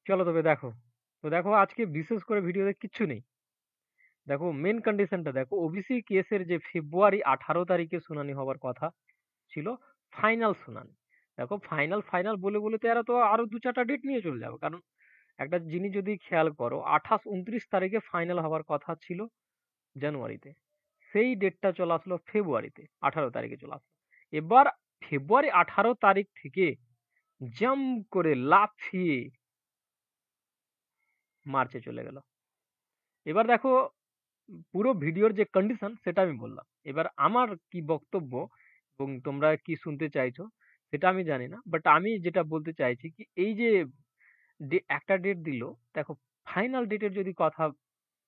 চলো তবে দেখো। তো দেখো আজকে বিশেষ করে ভিডিওতে কিচ্ছু নেই। দেখো মেন কন্ডিশনটা দেখো, ওবিসি কেসের যে ফেব্রুয়ারি 18 তারিখে শুনানি হবার কথা ছিল, ফাইনাল শুনানি। দেখো ফাইনাল ফাইনাল বলে বলে তো এরা তো আরো 2-4টা ডেট নিয়ে চলে যাবে। কারণ একটা জিনিস যদি খেয়াল করো, 28-29 তারিখে ফাইনাল হওয়ার কথা ছিল জানুয়ারিতে, সেই ডেটটা চলে আসলো ফেব্রুয়ারিতে, 18 তারিখে চলে আসলো। এবার ফেব্রুয়ারি 18 তারিখ থেকে জাম করে লাফিয়ে মার্চে চলে গেল। এবার দেখো পুরো ভিডিওর যে কন্ডিশন সেটা আমি বললাম। এবার আমার কি বক্তব্য এবং তোমরা কি শুনতে চাইছো সেটা আমি জানি না, বাট আমি যেটা বলতে চাইছি কি, এই যে একটা ডেট দিল, দেখো ফাইনাল ডেটের যদি কথা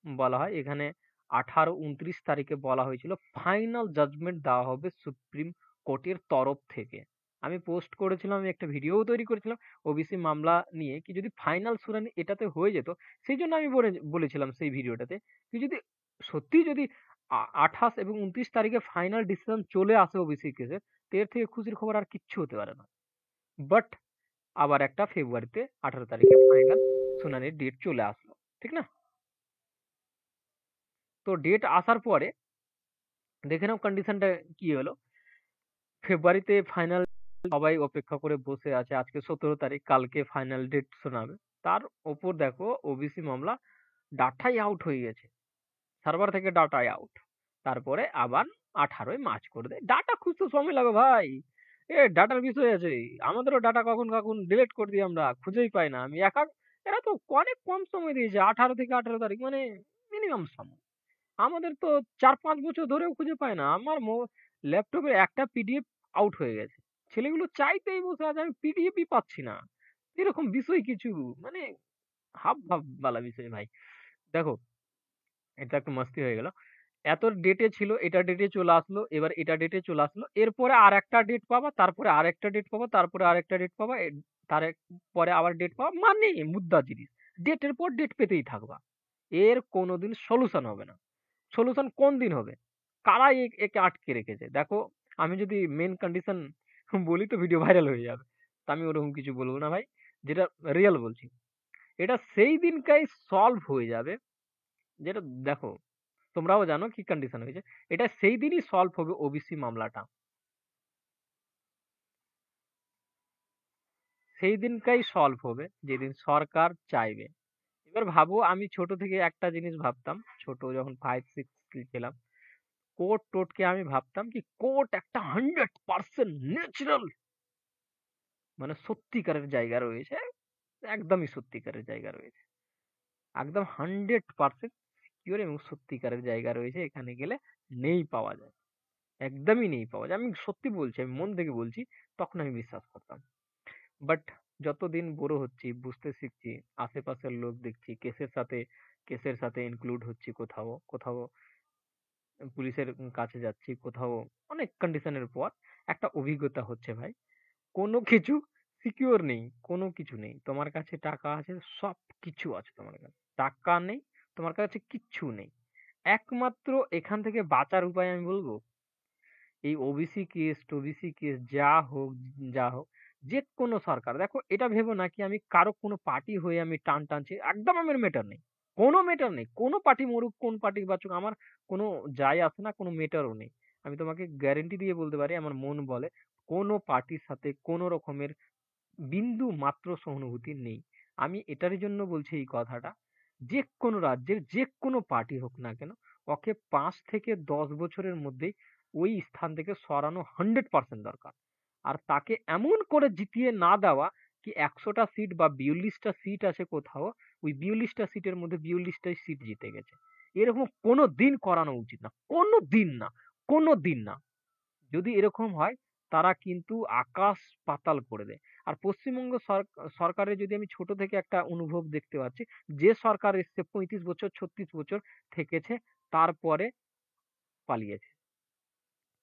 বলা হয়, এখানে 18-29 তারিখে বলা হয়েছিল ফাইনাল জাজমেন্ট দেওয়া হবে সুপ্রিম কোর্টের তরফ থেকে। আমি পোস্ট করেছিলাম, আমি একটা ভিডিও তৈরি করেছিলাম ওবিসি মামলা নিয়ে, কি যদি ফাইনাল শুনানি এটাতে হয়ে যেত, সেই জন্য আমি বলেছিলাম সেই ভিডিওটাতে, কি যদি সত্যি যদি 28 এবং 29 তারিখে ফাইনাল ডিসিশন চলে আসে ওবিসি কেসে, তো এর থেকে খুশির খবর আর কিচ্ছু হতে পারে না। বাট আবার একটা ফেব্রুয়ারিতে 18 তারিখে ফাইনাল শুনানির ডেট চলে আসলো, ঠিক না? তো ডেট আসার পরে দেখে নাও কন্ডিশনটা কি হলো। ফেব্রুয়ারিতে ফাইনাল, সবাই অপেক্ষা করে বসে আছে, আজকে 17 তারিখ, কালকে ফাইনাল ডেট শোনাবে। তার ওপর দেখো ওবিসি মামলা ডাটাই আউট হয়ে গেছে, সার্ভার থেকে ডাটাই আউট। তারপরে আবার 18 মার্চ করে দেয়। ডাটা খুঁজতে সময় লাগে ভাই, এ ডাটার বিষয় আছে। আমাদেরও ডাটা কখন কখন ডিলিট করে দিই, আমরা খুঁজেই পাই না। আমি একা, এরা তো অনেক কম সময় দিয়েছে, 18 থেকে 18 তারিখ, মানে মিনিমাম সময়। আমাদের তো 4-5 বছর ধরেও খুঁজে পায় না। আমার ল্যাপটপের একটা পিডিএফ আউট হয়ে গেছে, ছেলেগুলো চাইতেই বসে আছে, আমি পিডিএফই পাচ্ছি না। এরকম বিষয় কিছু, মানে হাব ভাব বালা বিষয় ভাই। দেখো এটা একটু মস্তি হয়ে গেল। এত ডেটে ছিল, এটা ডেটে চলে আসলো, এবার এটা ডেটে চলে আসলো, এরপরে আর একটা ডেট পাবা, তারপরে আর একটা ডেট পাবা, তারপরে আর একটা ডেট পাবা, তার পরে আবার ডেট পাবা, মানে মুদ্রা জিনিস, ডেটের পর ডেট পেতেই থাকবা। এর কোনোদিন সলিউশন হবে না। সলিউশন কোন দিন হবে? কারা একে আটকে রেখেছে দেখো। আমি যদি মেন কন্ডিশন বলি তো ভিডিও ভাইরাল হয়ে যাবে, তা আমি ওরকম কিছু বলবো না ভাই, যেটা রিয়েল বলছি। এটা সেই দিনকাই সলভ হয়ে যাবে, যেটা দেখো তোমরাও জানো কি কন্ডিশন হয়েছে। এটা সেই দিনই সলভ হবে ওবিসি মামলাটা, সেই দিনকাই সলভ হবে যেদিন সরকার চাইবে। এবার ভাবো, আমি ছোট থেকে একটা জিনিস ভাবতাম, ছোট যখন 5-6 ছিলাম, কোর্ট টোটকে আমি ভাবতাম কি কোর্ট একটা 100% ন্যাচারাল, মানে সত্যিকারের জায়গা রয়েছে, একদমই সত্যিকারের জায়গা রয়েছে, একদম 100% সিকিউর এবং সত্যিকারের জায়গা রয়েছে, এখানে গেলে নেই পাওয়া যায়, একদমই নেই পাওয়া যায়। আমি সত্যি বলছি, আমি মন থেকে বলছি, তখন আমি বিশ্বাস করতাম। বাট যতদিন বড় হচ্ছি, বুঝতে শিখছি, আশেপাশের লোক দেখছি কেসের সাথে ইনক্লুড হচ্ছি, কোথাও কোথাও পুলিশের কাছে যাচ্ছি, কোথাও অনেক কন্ডিশনের পর একটা অভিজ্ঞতা হচ্ছে ভাই, কোনো কিছু সিকিউর নেই, কোনো কিছু নেই। তোমার কাছে টাকা আছে, সব কিছু আছে তোমার কাছে, টাকা নেই, তোমার কাছে কিচ্ছু নেই। একমাত্র এখান থেকে বাঁচার উপায় আমি বলবো, এই ওবিসি কেস টোবিসি কেস যা হোক, যে কোনো সরকার, দেখো এটা ভেবো না কি আমি কারো কোনো পার্টি হয়ে আমি টানছি, একদম আমার মেটার নেই, কোনো মেটার নেই, কোনো পার্টি মরুক, কোন পার্টি বাঁচুক, আমার কোনো যায় আসে না, কোনো মেটারও নেই। আমি তোমাকে গ্যারেন্টি দিয়ে বলতে পারি, আমার মন বলে কোনো পার্টির সাথে কোনো রকমের বিন্দু মাত্র সহানুভূতি নেই। আমি এটার জন্য বলছি এই কথাটা, যে কোনো রাজ্যের যে কোনো পার্টি হোক না কেন, ওকে 5 থেকে 10 বছরের মধ্যেই ওই স্থান থেকে সরানো 100% দরকার। আর তাকে এমন করে জিতিয়ে না দেওয়া কি 100টা সিট বা 42টা সিট আছে কোথাও, ওই 42টা সিটের মধ্যে 42টাই সিট জিতে গেছে, এরকম কোনো দিন করানো উচিত না, কোনো দিন না, কোনো দিন না। যদি এরকম হয়, তারা কিন্তু আকাশ পাতাল করে দেয়। আর পশ্চিমবঙ্গ সরকারের যদি আমি ছোট থেকে একটা অনুভব দেখতে পাচ্ছি, যে সরকার এসছে 35 বছর 36 বছর থেকেছে, তারপরে পালিয়েছে।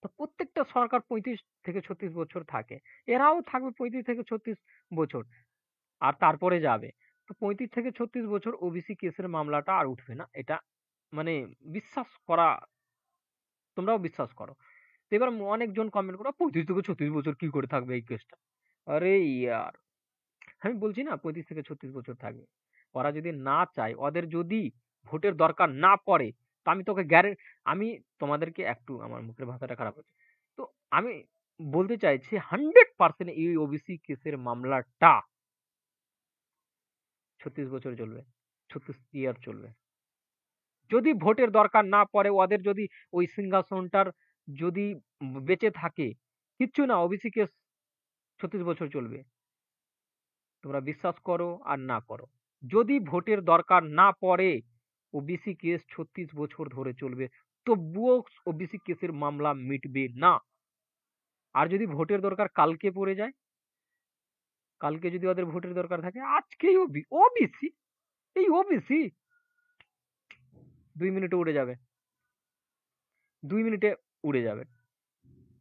তো প্রত্যেকটা সরকার 35 থেকে 36 বছর থাকে, এরাও থাকবে 35 থেকে 36 বছর, আর তারপরে যাবে। তো 35 থেকে 36 বছর ওবিসি কেসের মামলাটা আর উঠবে না, এটা মানে বিশ্বাস করা, তোমরাও বিশ্বাস করো। তো এবার অনেকজন কমেন্ট করো 35 থেকে 36 বছর কি করে থাকবে এই কেসটা। আরে ইয়ার, আমি বলছি না 35 থেকে 36 বছর থাকবে। ওরা যদি না চায়, ওদের যদি ভোটের দরকার না পড়ে, তো আমি তোকে আমি তোমাদেরকে একটু, আমার মুখের ভাষাটা খারাপ হচ্ছে, তো আমি বলতে চাইছি 100% এই ওবিসি কেসের মামলাটা 36 বছর চলবে, 36 ইয়ার চলবে। যদি ভোটের দরকার না পড়ে, ওদের যদি ওই সিংহাসনটার যদি বেঁচে থাকে, কিচ্ছু না, ওবিসি কেস 36 বছর চলবে। তোমরা বিশ্বাস করো আর না করো, যদি ভোটের দরকার না পড়ে, ওবিসি কেস 36 বছর ধরে চলবে, তবুও ওবিসি কেসের মামলা মিটবে না। আর যদি ভোটের দরকার কালকে পড়ে যায়, কালকে যদি ওদের ভোটের দরকার থাকে, আজকেই ওবিসি, এই ওবিসি 2 মিনিটে উড়ে যাবে, 2 মিনিটে উড়ে যাবে।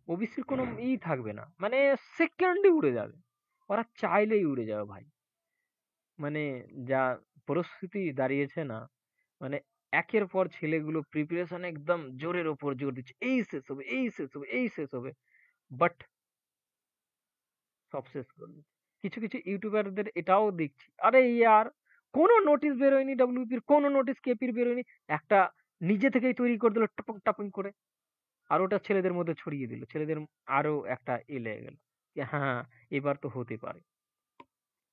ওবিসির কোনো থাকবে না, মানে সেকেন্ডে উড়ে যাবে, ওরা চাইলেই উড়ে যাবে ভাই। মানে যা পরিস্থিতি দাঁড়িয়েছে না, মানে একের পর ছেলেগুলো প্রিপারেশন একদম জোরের ওপর জোর দিচ্ছে, এই শেষ হবে, এই শেষ হবে, এই শেষ হবে, বাট সব শেষ করে দিচ্ছে। কিছু কিছু ইউটিউবারদের এটাও দেখছি, আরে ইয়ার কোনো নোটিশ বেরোয়নি, ডব্লিউপির কোনো নোটিশ, কেপির বেরোয়নি, একটা নিজে থেকেই তৈরি করে দিল টপং টাপং করে, আর ওটা ছেলেদের মধ্যে ছড়িয়ে দিল, ছেলেদের আরো একটা লেগে গেল যে হ্যাঁ এবার তো হতে পারে।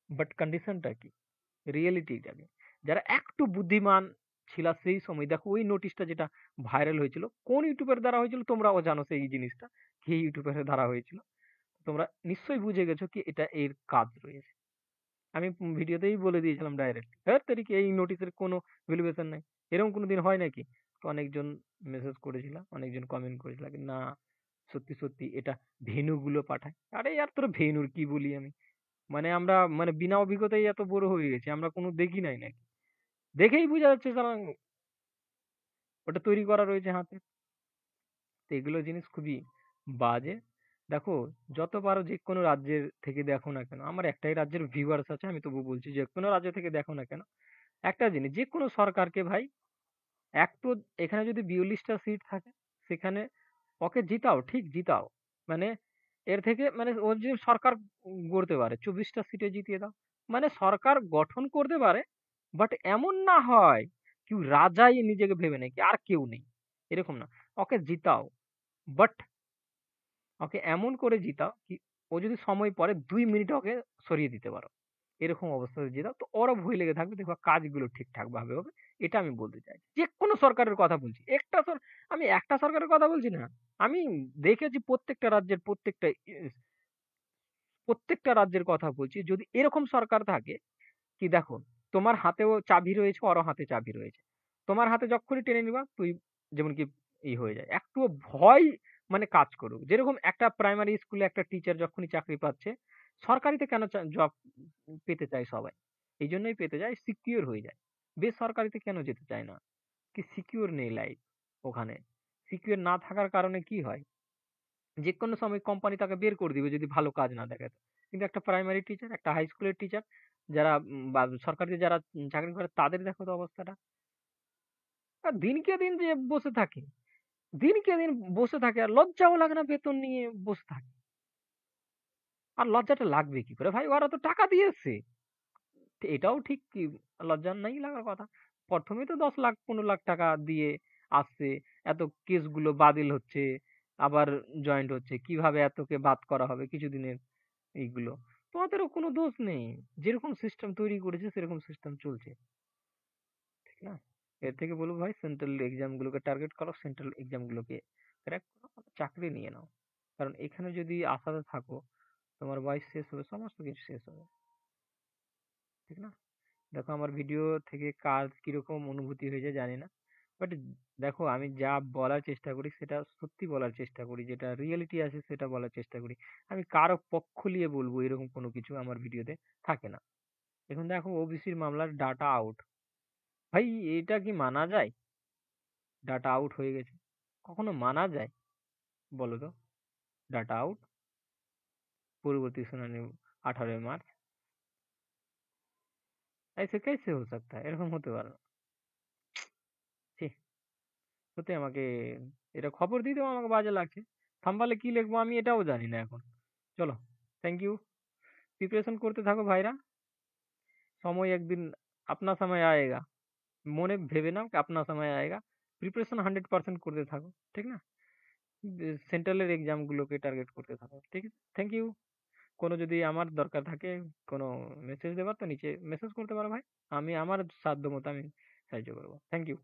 বাট কন্ডিশনটা কি, রিয়েলিটিটা কি, যারা একটু বুদ্ধিমান ছিল সেই সময়, দেখো ওই নোটিশটা যেটা ভাইরাল হয়েছিল, কোন ইউটিউবের দ্বারা হয়েছিল তোমরাও জানো সেই জিনিসটা, কি ইউটিউবের দ্বারা হয়েছিল, তোমরা নিশ্চয়ই বুঝে গেছো কি এটা এর কাজ রয়েছে। আমি ভিডিওতেই বলে দিয়েছিলাম ডাইরেক্ট, হ্যাঁ তারিখে এই নোটিশের কোনো ভ্যালুয়েশন নাই, এরকম কোনো দিন হয় নাকি? তো অনেকজন মেসেজ করেছিল, অনেকজন কমেন্ট করেছিল, না সত্যি সত্যি এটা ভেনুগুলো পাঠায়। আরে यार তোর ভেনুর কি বলি আমি, মানে আমরা মানে বিনা অভিজ্ঞতায় এত বড় হয়ে গেছি, আমরা কোনো দেখি নাই নাকি? দেখেই বোঝা যাচ্ছে সালা ওটা তৈরি করা রয়েছে হাতে। তো এগুলো জিনিস খুবই বাজে। দেখো, যত পারো যে কোনো রাজ্যের থেকে দেখো না কেন, আমার একটাই রাজ্যের ভিউয়ার্স আছে, আমি তবু বলছি যে কোনো রাজ্য থেকে দেখো না কেন, একটা জিনিস, যে কোনো সরকারকে ভাই, একটু, এখানে যদি 42টা সিট থাকে, সেখানে ওকে জিতাও, ঠিক জিতাও, মানে এর থেকে মানে ও যে সরকার গড়তে পারে, 24টা সিটে জিতিয়ে দাও, মানে সরকার গঠন করতে পারে, বাট এমন না হয় কেউ রাজাই নিজেকে ভেবে নেয় কি আর কেউ নেই, এরকম না, ওকে জিতাও, বাট ওকে এমন করে জিতাও কি ও যদি সময় পরে 2 মিনিট ওকে সরিয়ে দিতে পারো, এরকম অবস্থাতে জিতাও, তো ওরা ভয় লেগে থাকবে, দেখবা কাজগুলো ঠিকঠাক ভাবে হবে। এটা আমি বলতে চাই, যে কোনো সরকারের কথা বলছি, আমি একটা সরকারের কথা বলছি না, আমি দেখেছি প্রত্যেকটা রাজ্যের প্রত্যেকটা রাজ্যের কথা বলছি, যদি এরকম সরকার থাকে, কি দেখো, তোমার হাতেও চাবি রয়েছে, ওরও হাতে চাবি রয়েছে, তোমার হাতে যখনই টেনে নিবা তুই, যেমন কি হয়ে যায়, একটুও ভয় মানে কাজ করুক, যেরকম একটা প্রাইমারি স্কুলে একটা টিচার যখনই চাকরি পাচ্ছে, সরকারিতে কেন জব পেতে চায় সবাই, এই জন্যই পেতে যায়, সিকিউর হয়ে যায়, বেসরকারিতে কেন যেতে চায় না, কি সিকিউর নেই লাইফ ওখানে, সিকিউর না থাকার কারণে কি হয়, যে কোনো সময় কোম্পানি তাকে বের করে দিবে যদি ভালো কাজ না দেখায়। কিন্তু একটা প্রাইমারি টিচার, একটা হাই স্কুলের টিচার, যারা বা সরকারিতে যারা চাকরি করে, তাদের দেখো তো অবস্থাটা, আর দিনকে দিন যে বসে থাকে, দিনকে দিন বসে থাকে, আর লজ্জাও লাগে না বেতন নিয়ে বসে থাকে, আর লজ্জাটা লাগবে কি করে ভাই, ওরা তো টাকা দিয়েছে। তো এটাও ঠিক কি, লজ্জা নাই লাগার কথা, প্রথমেই তো 10 লাখ 15 লাখ টাকা দিয়ে আসছে, এত কেসগুলো বাতিল হচ্ছে, আবার জয়েন্ট হচ্ছে, কিভাবে এতকে বাদ করা হবে কিছুদিনের, এইগুলো তোমাদেরও কোনো দোষ নেই, যেরকম সিস্টেম তৈরি করেছে সেরকম সিস্টেম চলছে, ঠিক না? এর থেকে বলবো ভাই, সেন্ট্রাল এক্সাম গুলোকে টার্গেট করো, সেন্ট্রাল এক্সাম গুলোকে ক্র্যাক করো, চাকরি নিয়ে নাও, কারণ এখানে যদি আশাতে থাকো, তোমার বয়স শেষ হবে, সমস্ত কিছু শেষ হবে, ঠিক না? দেখো আমার ভিডিও থেকে কার কিরকম অনুভূতি হয়েছে জানি না, বাট দেখো আমি যা বলার চেষ্টা করি সেটা সত্যি বলার চেষ্টা করি, যেটা রিয়েলিটি আছে সেটা বলার চেষ্টা করি, আমি কারো পক্ষ নিয়ে বলবো এরকম কোনো কিছু আমার ভিডিওতে থাকে না। এখন দেখো ওবিসির মামলার ডাটা আউট, ভাই এটা কি মানা যায়? ডাটা আউট হয়ে গেছে, কখনো মানা যায় বলো তো? ডাটা আউট, পরবর্তী শুনানি 18 মার্চ, ऐसे कैसे हो सकता है, এরকম হতে পারে না। ছি, সত্যি আমাকে এটা খবর দিতেও আমাকে বাজে লাগছে, থাম্বনেলে কি লিখবো আমি এটাও জানি না এখন। চলো, থ্যাংক ইউ, প্রিপারেশন করতে থাকো ভাইরা। समय एक दिन अपना समय आएगा, মনে ভেবে নাও কি अपना समय आएगा। প্রিপারেশন 100% করতে থাকো, ঠিক না? সেন্ট্রালের এক্সাম গুলোকে টার্গেট করতে থাকো, ঠিক আছে? Thank you. কোনো যদি আমার দরকার থাকে, কোনো মেসেজ দেবার, তো নিচে মেসেজ করতে পারো ভাই। আমি আমার সাধ্য মতো আমি সাহায্য করবো। Thank you.